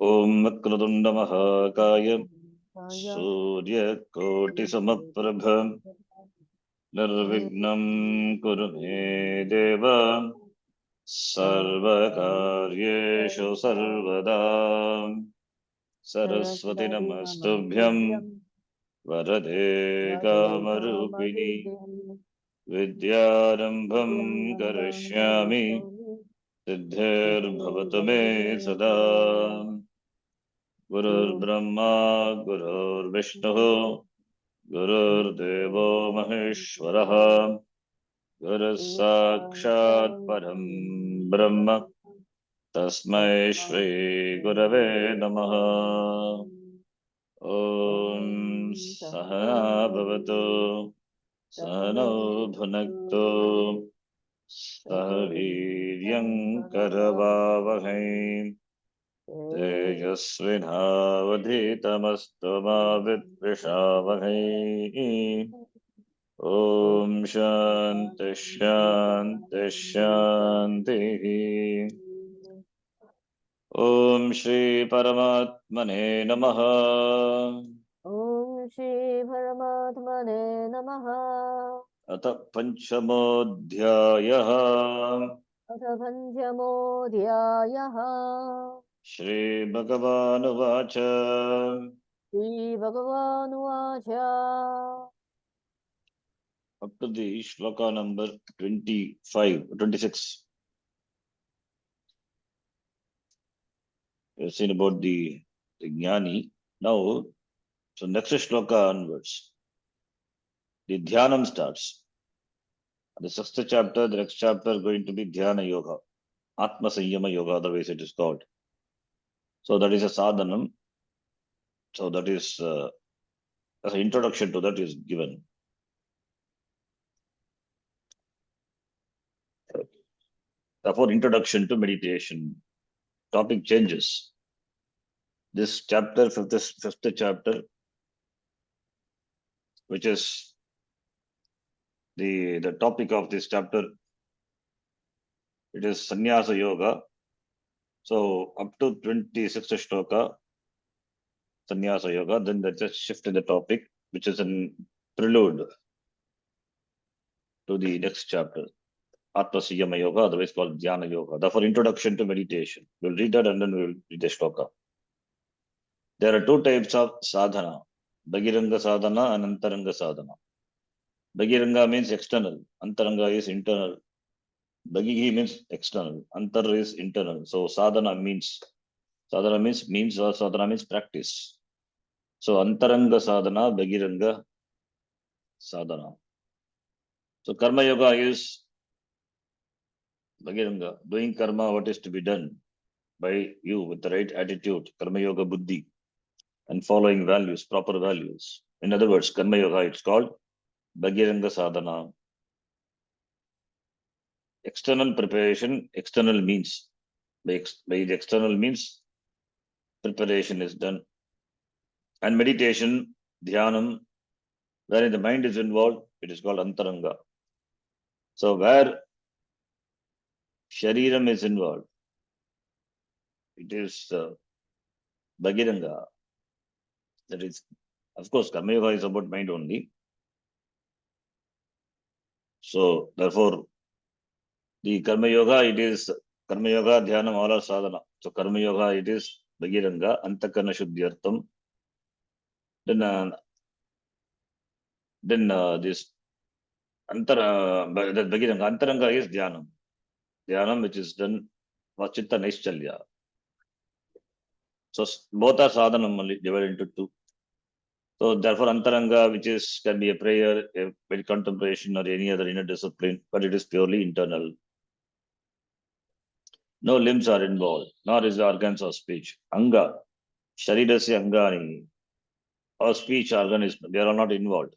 Om Vakratunda Mahakaya Surya Samaprabha Nirvignam Kurume Deva Sarvakaryeshu Sarvada Saraswati Namastubhyam Varade Kamarupini Vidyarambham Karishyami Siddhir Bhavatu Me Sada Gurur Brahma Gurur Vishnu Gurur Devo Maheshwaraha Guru Sakshat Param Brahma Tasmai Shri Gurave Namaha Om Sahana Bhavatu Sahano Bhunaktu Sahaviryam Karavavahai Tejasvinavadhitamastu ma vidvishavahai Om Shanti Shanti Shanti Om Shri Paramatmane Namaha Om Shri Paramatmane Namaha. Atha Panchamodhyayaha Atha Panchamodyāyaha. Shri Bhagavanuvacha Shri Bhagavanuvacha. up to the shloka number 26. We've seen about the Jnani. Now, so next shloka onwards, the Dhyanam starts. The sixth chapter, the next chapter going to be Dhyana Yoga, Atma Sanyama Yoga, otherwise it is called. So that is a sadhanam. So that is, as an introduction to that is given. Therefore, introduction to meditation. Topic changes. This chapter, fifth chapter, which is the topic of this chapter, it is Sannyasa Yoga. So up to 26th shloka, Sannyasa Yoga, then there's a shift in the topic, which is a prelude to the next chapter, Atma Sanyama Yoga, otherwise called Dhyana Yoga. Therefore, introduction to meditation. We'll read that and then we'll read the shloka. There are two types of sadhana, Bhagiranga sadhana and Antaranga sadhana. Bhagiranga means external, Antaranga is internal. Bhagigi means external, Antar is internal. So sadhana means or sadhana means practice. So Antaranga sadhana, Bhagiranga sadhana. So karma yoga is Bhagiranga, doing karma, what is to be done by you with the right attitude, karma yoga buddhi, and following values, proper values. In other words, karma yoga, it's called Bhagiranga sadhana. External preparation, external means. By the external means, preparation is done. And meditation, dhyanam, wherein the mind is involved, it is called antaranga. So where shariram is involved, it is Bhagiranga. That is, of course, karma yoga is about mind only. So therefore, the karma yoga, it is karma yoga, dhyanam, all are sadhana. So karma yoga, it is Bhagiranga, antakarna shuddhyartam. Then this that Bhagiranga, antaranga is dhyanam. Dhyanam, which is done for chitta naischalya. So both are sadhanam only divided into two. So therefore, antaranga, which is can be a prayer, a contemplation, or any other inner discipline, but it is purely internal. No limbs are involved, nor is the organs of speech. Anga, sharirasya angani, or speech organ they are all not involved.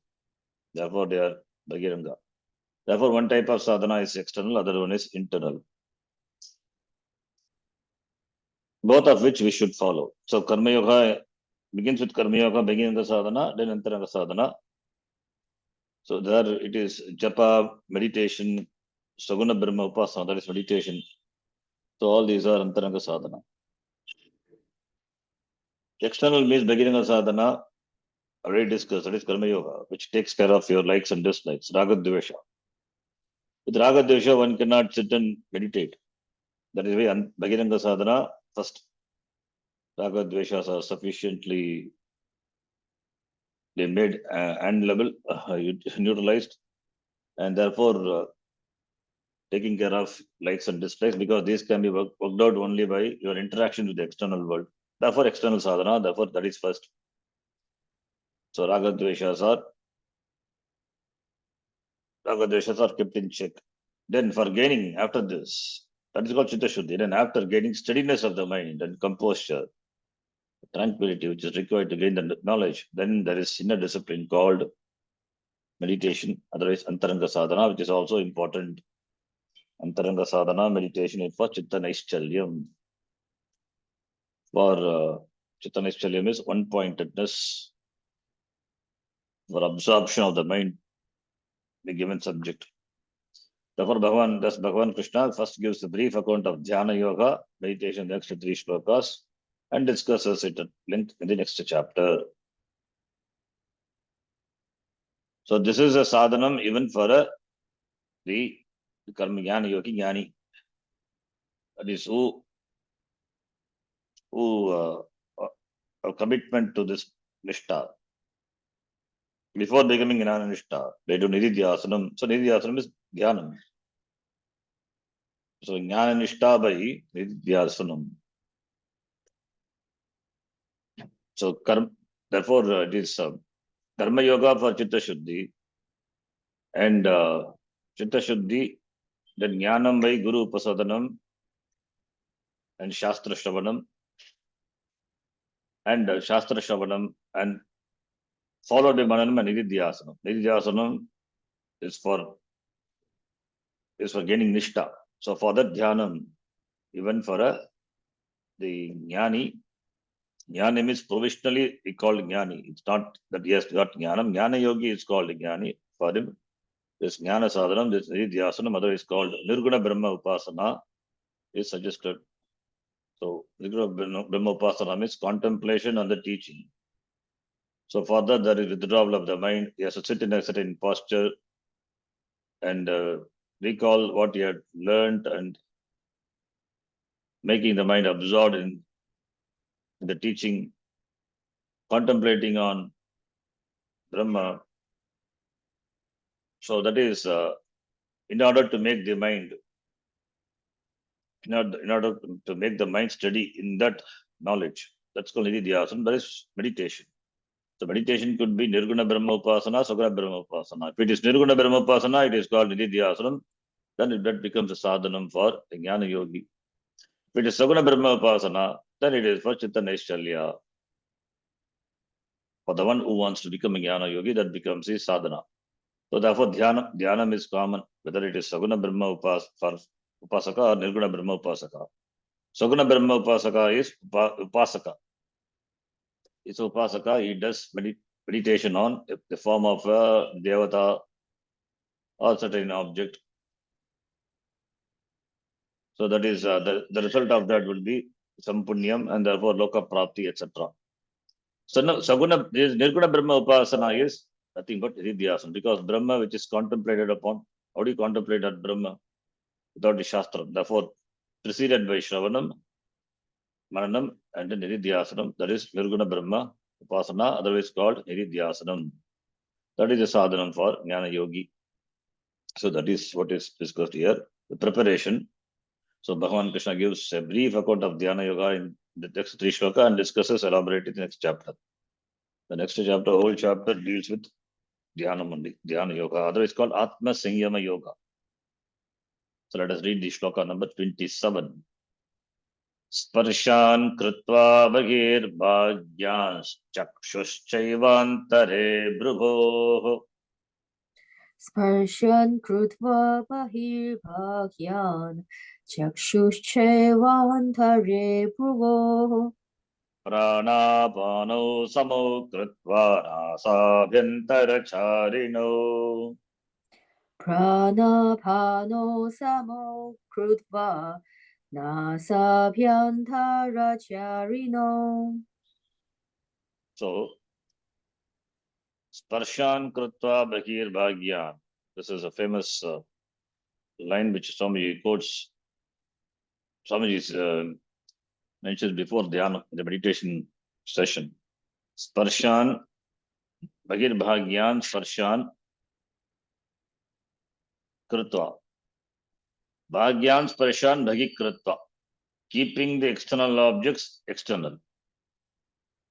Therefore, they are Bhagiranga. Therefore, one type of sadhana is external, other one is internal. Both of which we should follow. So Karma Yoga begins with Karma Yoga, Bhagiranga sadhana, then Antaranga sadhana. So there it is japa, meditation, Saguna Brahma Upasana, that is meditation. So all these are Antaranga sadhana. External means Bhagiranga sadhana, already discussed, that is Karma Yoga, which takes care of your likes and dislikes, Raga Dvesha. With Raga Dvesha, one cannot sit and meditate. That is why Bhagiranga sadhana, first, Raga Dveshas are sufficiently they made and level neutralized, and therefore taking care of likes and dislikes, because these can be worked out only by your interaction with the external world. Therefore, external sadhana, therefore, that is first. So, Raga Dveshas are kept in check. Then, for gaining after this, that is called Chitta Shuddhi. Then, after gaining steadiness of the mind and composure, tranquility, which is required to gain the knowledge, then there is inner discipline called meditation, otherwise Antaranga Sadhana, which is also important. Antaranga sadhana meditation is for Chitta Naischalyam. For Chitta Naischalyam is one pointedness for absorption of the mind, the given subject. Therefore, Bhagavan Krishna first gives a brief account of Dhyana Yoga, meditation, the next 3 shlokas, and discusses it at length in the next chapter. So, this is a sadhanam even for the Karma Jnana Yogi Jnani. That is who a commitment to this Nishta. Before becoming Jnana Nishta, they do Nididhyasanam. So, Nididhyasanam is Jnanam. So, Jnana Nishta by Nididhyasanam. So, therefore, it is Karma Yoga for Chitta Shuddhi, and Chitta Shuddhi, then Jnanam by Guru Upasadanam and Shastra Shravanam, and Shastra Shravanam, and followed by Mananam and Nididhyasanam. Nididhyasanam is for gaining Nishta. So, for that Dhyanam, even for the Jnani, Jnani is provisionally called Jnani. It's not that he has got Jnanam. Jnana Yogi is called Jnani. For him, this Jnana Sadhanam, this Nididhyasanam, other is called Nirguna Brahma Upasana, is suggested. So, Nirguna Brahma Upasana means contemplation and the teaching. So, for that, there is withdrawal of the mind. He has to sit in a certain posture and recall what he had learned and making the mind absorbed in the teaching, contemplating on Brahma. So, that is in order to make the mind, in order to make the mind steady in that knowledge. That's called Nididhyasana. That is meditation. So meditation could be Nirguna Brahma Upasana, Saguna Brahma Upasana. If it is Nirguna Brahma Upasana, it is called Nididhyasanam. Then that becomes a sadhanam for the Jnana Yogi. If it is Saguna Brahma Upasana, then it is for Chitta Naishalya. For the one who wants to become a Jnana Yogi, that becomes his sadhana. So therefore, Dhyanam is common, whether it is Saguna Brahma for Upasaka or Nirguna Brahma Upasaka. Saguna Brahma Upasaka is Upasaka. It's Upasaka, he does meditation on the form of a Devata or certain object. So that is the result of that will be some punyam and therefore loka prapti, etc. So now Saguna, Nirguna Brahma Upasana is nothing but Nididhyasana, because Brahma which is contemplated upon, how do you contemplate at Brahma? Without the Shastra. Therefore, preceded by Shravanam, Mananam, and then Nididhyasanam, that is Nirguna Brahma Upasana, otherwise called Nididhyasanam. That is a sadhanam for Jnana Yogi. So that is what is discussed here. The preparation. So Bhagavan Krishna gives a brief account of Dhyana Yoga in the next 3 shloka and discusses elaborated in the next chapter. The next chapter, whole chapter deals with Dhyana Yoga, otherwise called Atma Samyama Yoga. So let us read the shloka number 27. Sparshan krutva bhagir chakshuschaivantare brubho. Sparshan krutva bahirbhagyan chakshuschaivantare bhuvoh. Pranapano samo krutva nasabhyantaracharino. Pranapano samo krutva nasabhyantaracharino. So, Sparshan Krutva Bahir Bhagyan. This is a famous line which Swamiji quotes. Swamiji mentioned before Dhyana, the meditation session. Sparshan Bahir Bhagyan Sparshan Krutva. Bhagyan Sparshan Bhagi Krutva. Keeping the external objects external.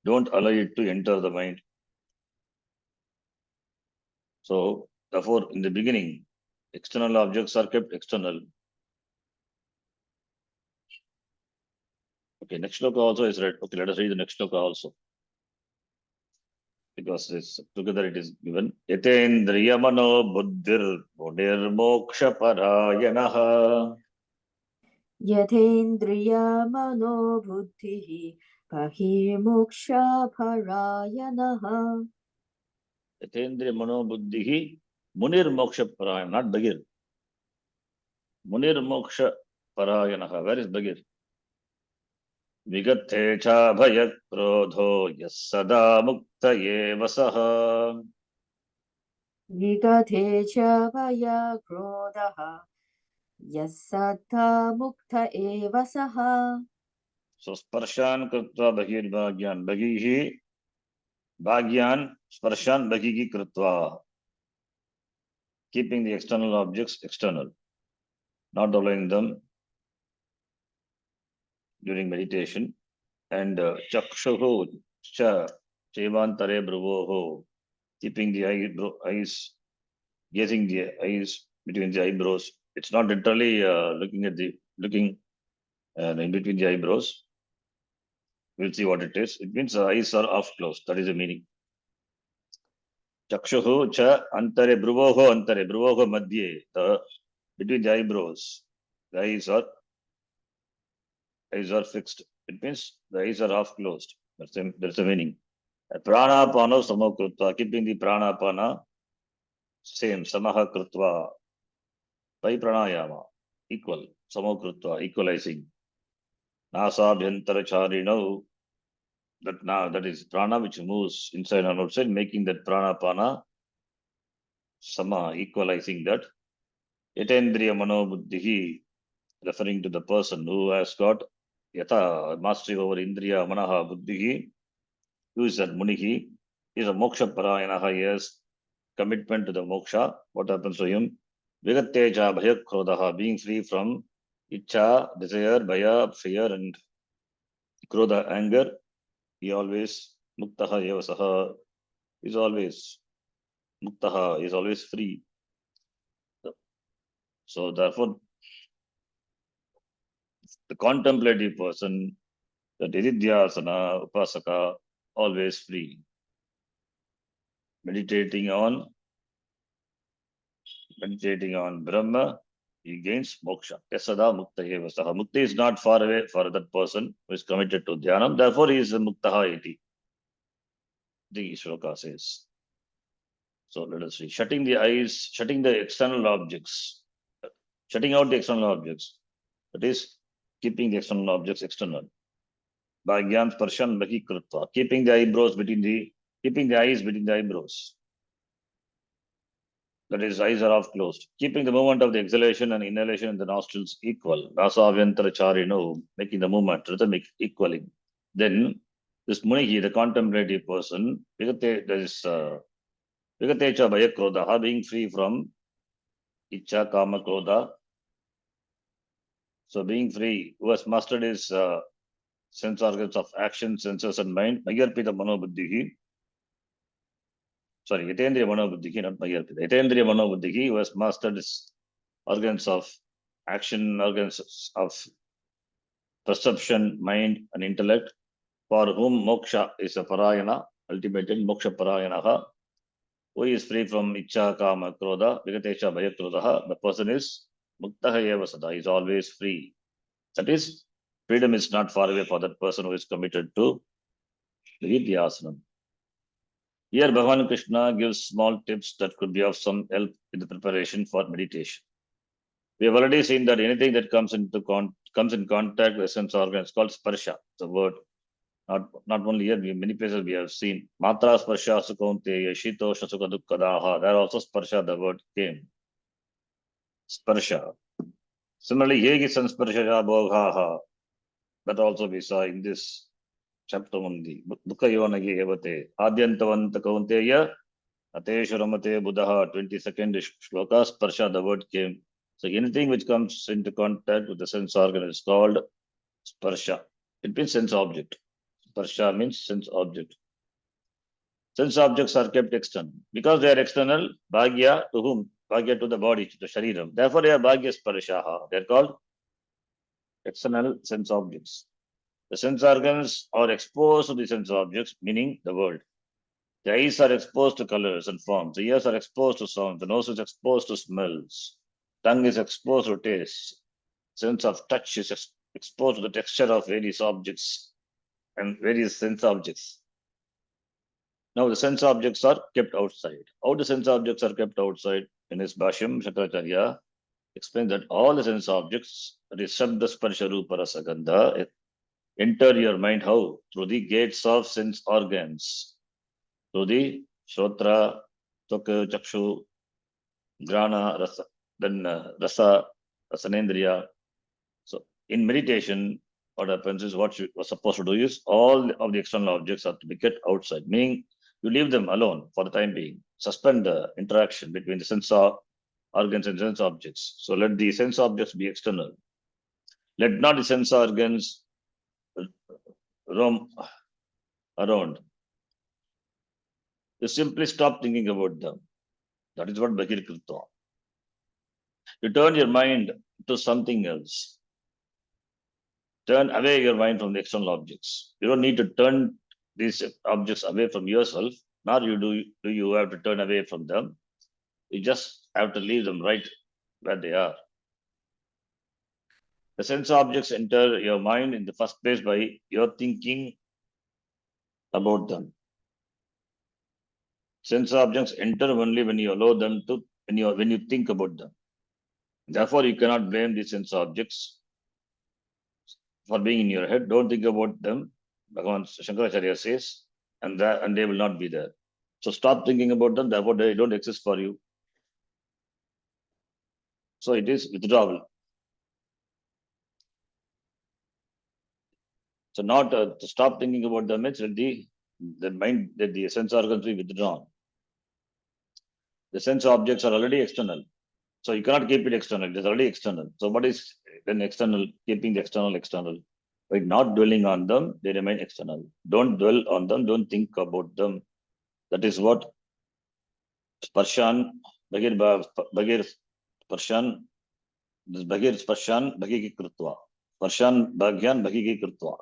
Don't allow it to enter the mind. So, therefore, in the beginning, external objects are kept external. Okay, next shloka also is read. Okay, let us read the next shloka also. Because this together it is given. Yatendriyamano buddhir bodhir parayanaha. यथेन्द्रियमनो बुद्धिः बहिर्मोक्षपरायणः Yatendriya mano buddhihi munir moksha parayana, not bagir. Munir moksha parayanaha. Where is bagir? Vigathe cha bhayak krodho yas sada mukta eva saha. विगते च भयक्रोधः यः सदा मुक्त एव सः So sparshan krutva bahir bhagyan. Bhagihi bhagyan sparshan bhagihi krutva. Keeping the external objects external. Not allowing them during meditation. And chakshuhu cha chevantare bhruvoho. Keeping the eyes, gazing the eyes between the eyebrows. It's not literally looking in between the eyebrows. We'll see what it is. It means the eyes are half closed. That is the meaning. Chakshuhu cha antare bhruvoho madhye. Between the eyebrows, the eyes are fixed. It means the eyes are half closed. That's the meaning. Pranapana samakrutva. Keeping the pranapana same. Samaha krutva. By pranayama. Equal. Samakrutva. Equalizing. Nasabhyantaracharino. That is prana which moves inside and outside, making that pranapana sama, equalizing that. Yatendriya mano buddhihi, referring to the person who has got yata, mastery over indriya manaha buddhihi, who is that munihi, is a moksha parayanaha, he has commitment to the moksha. What happens to him? Vigatteja bhaya krodaha, being free from icha, desire, bhaya, fear, and krodha, anger. He always muktaha evasaha, is always muktaha, is always free. So therefore, the contemplative person, the Dididhyasana, Upasaka, always free. Meditating on Brahma, he gains moksha. Yasada mukta evasaha. Mukti is not far away for that person who is committed to dhyanam. Therefore, he is a muktaha iti. The shloka says. So let us see. Shutting the eyes, shutting the external objects, shutting out the external objects. That is, keeping the external objects external. Bhagyan sparshan bhagi krutva. Keeping the eyes between the eyebrows. That is, eyes are half closed. Keeping the movement of the exhalation and inhalation in the nostrils equal. Nasavyantaracharino, making the movement rhythmic, equaling. Then, this Munihi, the contemplative person, Vigatecha Bhayakrodha, being free from Icha, Kama, Krodha. So, being free, who has mastered his sense organs of action, senses, and mind, Mayarpita Manobuddhihi. Sorry, Yatendriya Manobuddhihi, not Mayarpita. Yatendriya Manobuddhihi, who has mastered his organs of action, organs of perception, mind, and intellect, for whom moksha is a parayana, ultimate in moksha parayanaha, who is free from icha, kama, krodha, vigatesha, bhayakrodha, the person is muktaha eva sada, is always free. That is, freedom is not far away for that person who is committed to the Vidyasanam. Here, Bhagavan Krishna gives small tips that could be of some help in the preparation for meditation. We have already seen that anything that comes in contact with the sense organ is called sparsha, the word. Not only here, many places we have seen. Matra sparsha sukaunteya, shitosha sukha dukkadaha. There also sparsha, the word came. Sparsha. Similarly, yegi sansparsha bhoghaha. That also we saw in this chapter only. Dukkha yonagi evate. Adyantavanta kaunteya. Ateshu ramate buddha. 22nd shloka. Sparsha, the word came. So anything which comes into contact with the sense organ is called sparsha. It means sense object. Sparsha means sense object. Sense objects are kept external. Because they are external, bhagya to whom? Bhagya to the body, to the shariram. Therefore, they are bhagya sparshaha. They are called external sense objects. The sense organs are exposed to the sense objects, meaning the world. The eyes are exposed to colors and forms. The ears are exposed to sounds. The nose is exposed to smells. Tongue is exposed to taste. Sense of touch is exposed to the texture of various objects and various sense objects. Now the sense objects are kept outside. How the sense objects are kept outside? In his Bhashyam, Shankaracharya explains that all the sense objects, that is Shabda Sparsha Rupa Rasa Gandha, enter your mind how? Through the gates of sense organs. Through the Shrotra, Toka, Chakshu, Grana, Rasa, then Rasa, Rasanendriya. So in meditation, what happens is what you are supposed to do is all of the external objects are to be kept outside, meaning you leave them alone for the time being. Suspend the interaction between the sense organs and sense objects. So let the sense objects be external. Let not the sense organs roam around. You simply stop thinking about them. That is what Bhagavad Gita. You turn your mind to something else. Turn away your mind from the external objects. You don't need to turn these objects away from yourself, nor you have to turn away from them. You just have to leave them right where they are. The sense objects enter your mind in the first place by your thinking about them. Sense objects enter only when you allow them to, when you think about them. Therefore, you cannot blame the sense objects for being in your head. Don't think about them. Bhagavan Shankaracharya says, and they will not be there. So stop thinking about them, therefore they don't exist for you. So it is withdrawal. So not to stop thinking about them, it's the mind, the sense organs be withdrawn. The sense objects are already external. So you cannot keep it external. It is already external. So what is then external? Keeping the external external. By not dwelling on them, they remain external. Don't dwell on them. Don't think about them. That is what Sparshan, Bhagir Sparshan, this Bhagir Sparshan, Bhagiki Krutva. Sparshan, Bhagyan, Bhagiki Krutva.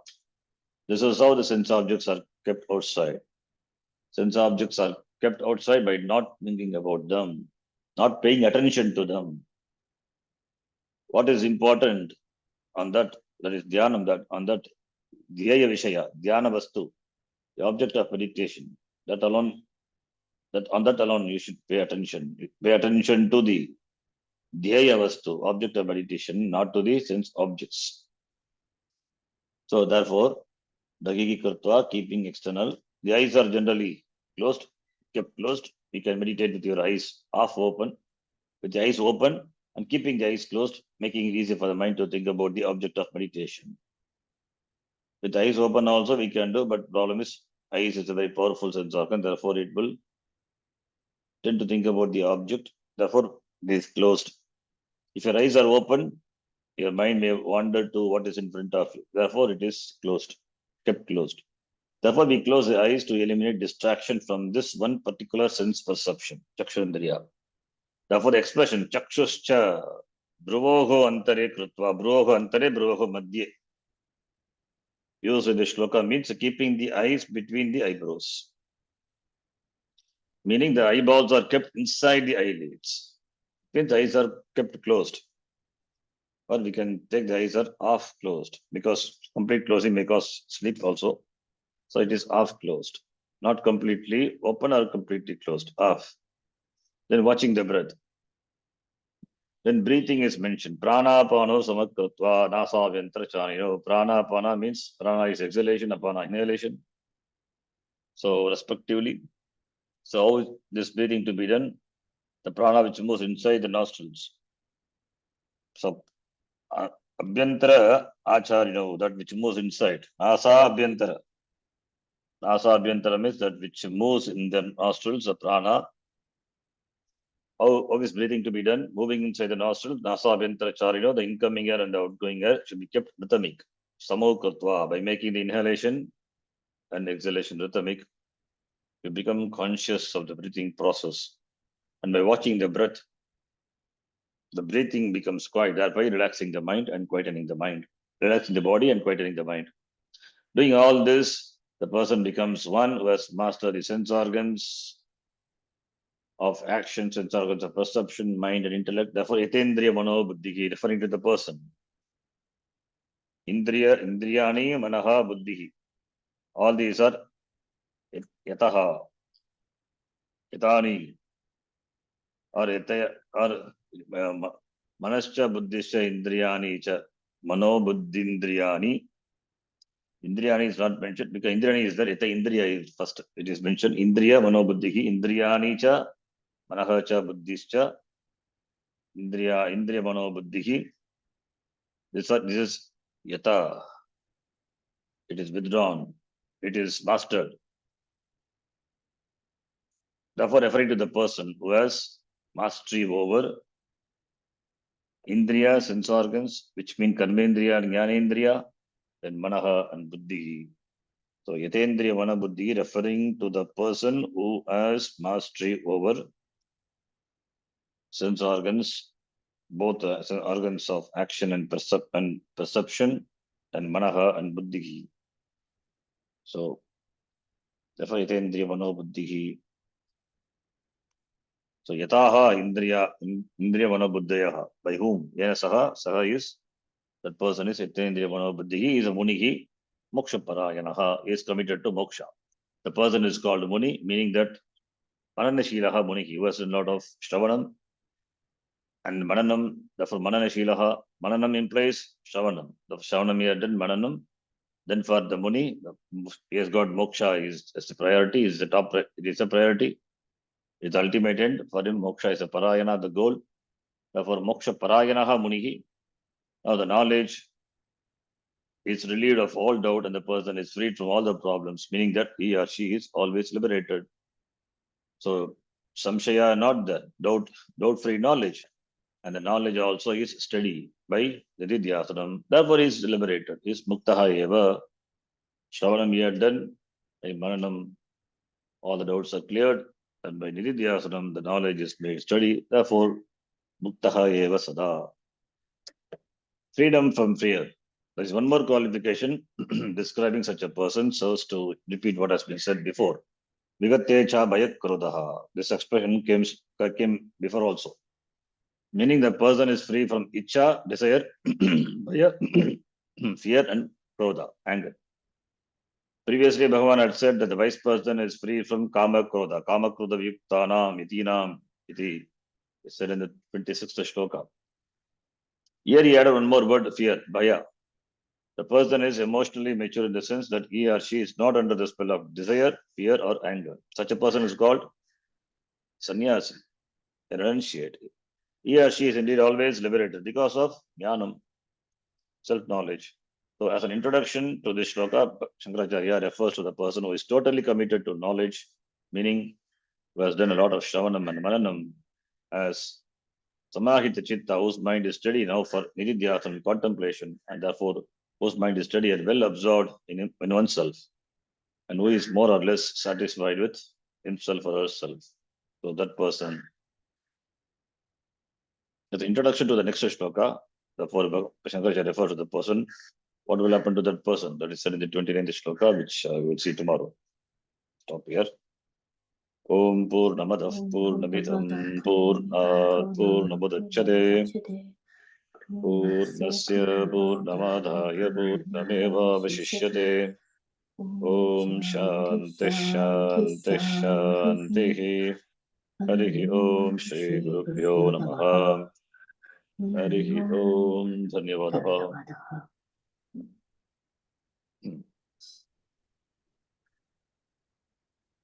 This is how the sense objects are kept outside. Sense objects are kept outside by not thinking about them, not paying attention to them. What is important on that is dhyanam, that on that dhyaya vishaya, dhyana vastu, the object of meditation. That alone, on that alone you should pay attention. Pay attention to the dhyaya vastu, object of meditation, not to the sense objects. So therefore, Dagigi Kartva, keeping external. The eyes are generally closed, kept closed. You can meditate with your eyes half open, with the eyes open and keeping the eyes closed, making it easy for the mind to think about the object of meditation. With the eyes open also we can do, but problem is eyes is a very powerful sense organ, therefore it will tend to think about the object, therefore it is closed. If your eyes are open, your mind may wander to what is in front of you, therefore it is closed, kept closed. Therefore, we close the eyes to eliminate distraction from this one particular sense perception, Chakshurindriya. Therefore, the expression Chakshuscha Dhruvoho Antare Krutva, Dhruvoho Antare, Dhruvoho Madhye, used in the shloka means keeping the eyes between the eyebrows. Meaning the eyeballs are kept inside the eyelids. Means the eyes are kept closed. Or we can take the eyes are half closed because complete closing may cause sleep also. So it is half closed, not completely open or completely closed, half. Then watching the breath. Then breathing is mentioned. Pranapano samakrutva nasavyantra chanino. Pranapana means prana is exhalation, apana inhalation. So respectively. So how is this breathing to be done? The prana which moves inside the nostrils. So abhyantara acharino, that which moves inside. Nasa abhyantara. Nasa abhyantara means that which moves in the nostrils, the prana. How is breathing to be done? Moving inside the nostrils, nasa abhyantara charino, the incoming air and the outgoing air should be kept rhythmic. Samokratva, by making the inhalation and exhalation rhythmic, you become conscious of the breathing process. And by watching the breath, the breathing becomes quiet, thereby relaxing the mind and quietening the mind. Relaxing the body and quietening the mind. Doing all this, the person becomes one who has mastered the sense organs of action, sense organs of perception, mind and intellect. Therefore, yatendriya mano buddhihi, referring to the person. Indriyani manaha buddhihi. All these are yataha, yatani, or yataya, or manascha buddhischa indriyani cha, mano buddhindriyani. Indriyani is not mentioned because Indriyani is there. Yata Indriya is first. It is mentioned Indriya mano buddhihi, Indriyani cha, manaha cha buddhischa. Indriya mano buddhihi. This is yata. It is withdrawn. It is mastered. Therefore, referring to the person who has mastery over Indriya, sense organs, which mean Karmendriya and Jnanendriya, then Manaha and Buddhi. So, Yatendriya Mana Buddhi, referring to the person who has mastery over sense organs, both organs of action and perception, and Manaha and Buddhi. So, therefore, Yatendriya Mano Buddhi. So, Yataha Indriya Mano Buddhayaha. By whom? Yena Saha. Saha is, that person is Yatendriya Mano Buddhi. He is a Munihi. Moksha Parayanaha. He is committed to moksha. The person is called Muni, meaning that Mananashilaha Munihi, who has a lot of Shravanam and Mananam. Therefore, Mananashilaha. Mananam implies Shravanam. The Shravanam here done Mananam. Then for the Muni, he has got moksha is as a priority, is the top, it is a priority. It's the ultimate end. For him, moksha is a parayana, the goal. Therefore, moksha parayanaha munihi. Now the knowledge is relieved of all doubt and the person is freed from all the problems, meaning that he or she is always liberated. So, samshaya not there, doubt-free knowledge. And the knowledge also is steady by nididhyasanam. Therefore, he is liberated. He is muktaha eva. Shravanam he had done, by mananam, all the doubts are cleared, and by nididhyasanam, the knowledge is made steady. Therefore, muktaha eva sada. Freedom from fear. There is one more qualification describing such a person, so as to repeat what has been said before. Vigattecha bayat krodaha. This expression came before also. Meaning the person is free from icha, desire, bhaya, fear, and krodha, anger. Previously, Bhagavan had said that the wise person is free from kama krodha vyuktanam, itinam, iti. He said in the 26th shloka. Here he added one more word, fear, bhaya. The person is emotionally mature in the sense that he or she is not under the spell of desire, fear, or anger. Such a person is called sannyasi, a renunciate. He or she is indeed always liberated because of jnanam, self-knowledge. So, as an introduction to this shloka, Shankaracharya refers to the person who is totally committed to knowledge, meaning who has done a lot of shravanam and mananam, as samahita chitta, whose mind is steady now for nididhyasana, contemplation, and therefore whose mind is steady and well absorbed in oneself, and who is more or less satisfied with himself or herself. So that person. As an introduction to the next shloka, therefore Shankaracharya refers to the person. What will happen to that person? That is said in the 29th shloka, which we will see tomorrow. Stop here. Om Purnamadah Purnamidam Purnat Purnamudachyate Purnasya Purnamadhaya Purnameva Vashishyate. Om Shanti Shanti Shanti. Harihi Om Shri Gurubhyo Namaha. Harihi Om. Dhanyavadaha. धन्यवादः